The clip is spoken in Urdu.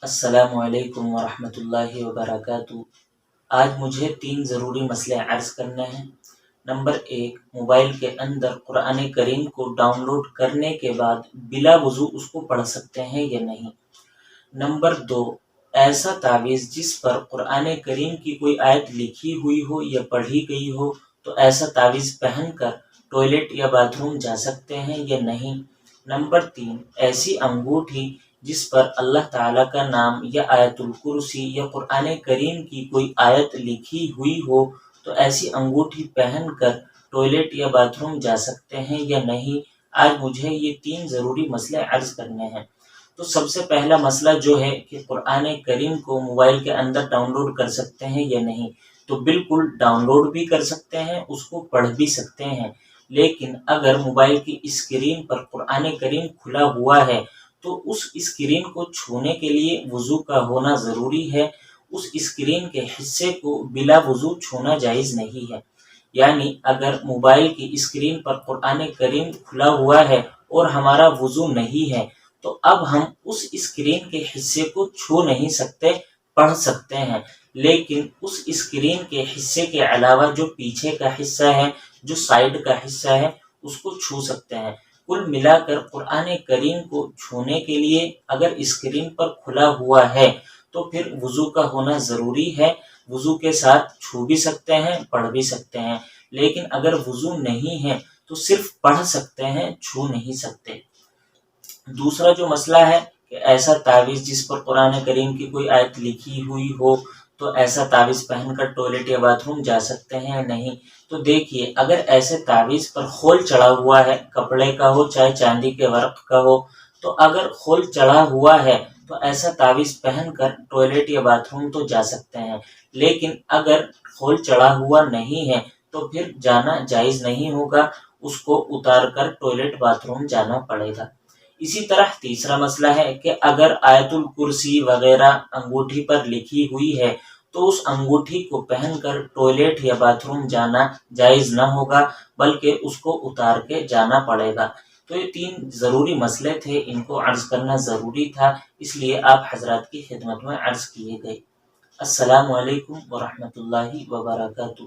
السلام علیکم ورحمۃ اللہ وبرکاتہ۔ آج مجھے 3 ضروری مسئلے عرض کرنے ہیں۔ نمبر 1، موبائل کے اندر قرآن کریم کو ڈاؤن لوڈ کرنے کے بعد بلا وضو اس کو پڑھ سکتے ہیں یا نہیں۔ نمبر 2، ایسا تعویذ جس پر قرآن کریم کی کوئی آیت لکھی ہوئی ہو یا پڑھی گئی ہو تو ایسا تعویذ پہن کر ٹوائلٹ یا باتھ روم جا سکتے ہیں یا نہیں۔ نمبر 3، ایسی انگوٹھی جس پر اللہ تعالیٰ کا نام یا آیت الکرسی یا قرآن کریم کی کوئی آیت لکھی ہوئی ہو تو ایسی انگوٹھی پہن کر ٹوائلٹ یا باتھ روم جا سکتے ہیں یا نہیں۔ آج مجھے یہ 3 ضروری مسئلے عرض کرنے ہیں۔ تو سب سے پہلا مسئلہ جو ہے کہ قرآن کریم کو موبائل کے اندر ڈاؤن لوڈ کر سکتے ہیں یا نہیں۔ تو بالکل ڈاؤن لوڈ بھی کر سکتے ہیں، اس کو پڑھ بھی سکتے ہیں، لیکن اگر موبائل کی اسکرین پر قرآن کریم کھلا ہوا ہے تو اس اسکرین کو چھونے کے لیے وضو کا ہونا ضروری ہے۔ اس اسکرین کے حصے کو بلا وضو چھونا جائز نہیں ہے۔ یعنی اگر موبائل کی اسکرین پر قرآن کریم کھلا ہوا ہے اور ہمارا وضو نہیں ہے تو اب ہم اس اسکرین کے حصے کو چھو نہیں سکتے، پڑھ سکتے ہیں، لیکن اس اسکرین کے حصے کے علاوہ جو پیچھے کا حصہ ہے، جو سائڈ کا حصہ ہے، اس کو چھو سکتے ہیں۔ کل ملا کر قرآن کریم کو چھونے کے لیے اگر اسکرین پر کھلا ہوا ہے تو پھر وضو کا ہونا ضروری ہے۔ وضو کے ساتھ چھو بھی سکتے ہیں، پڑھ بھی سکتے ہیں، لیکن اگر وضو نہیں ہے تو صرف پڑھ سکتے ہیں، چھو نہیں سکتے۔ دوسرا جو مسئلہ ہے کہ ایسا تعویذ جس پر قرآن کریم کی کوئی آیت لکھی ہوئی ہو تو ایسا تعویذ پہن کر ٹوائلٹ یا باتھ روم جا سکتے ہیں یا نہیں۔ تو دیکھیے، اگر ایسے تعویذ پر خول چڑھا ہوا ہے، کپڑے کا ہو چاہے چاندی کے ورق کا ہو، تو اگر خول چڑھا ہوا ہے تو ایسا تعویذ پہن کر ٹوائلٹ یا باتھ روم تو جا سکتے ہیں، لیکن اگر خول چڑھا ہوا نہیں ہے تو پھر جانا جائز نہیں ہوگا، اس کو اتار کر ٹوائلٹ باتھ روم جانا پڑے گا۔ اسی طرح تیسرا مسئلہ ہے کہ اگر آیت الکرسی وغیرہ انگوٹھی پر لکھی ہوئی ہے تو اس انگوٹھی کو پہن کر ٹوائلٹ یا باتھ روم جانا جائز نہ ہوگا، بلکہ اس کو اتار کے جانا پڑے گا۔ تو یہ 3 ضروری مسئلے تھے، ان کو عرض کرنا ضروری تھا، اس لیے آپ حضرات کی خدمت میں عرض کیے گئے۔ السلام علیکم ورحمۃ اللہ وبرکاتہ۔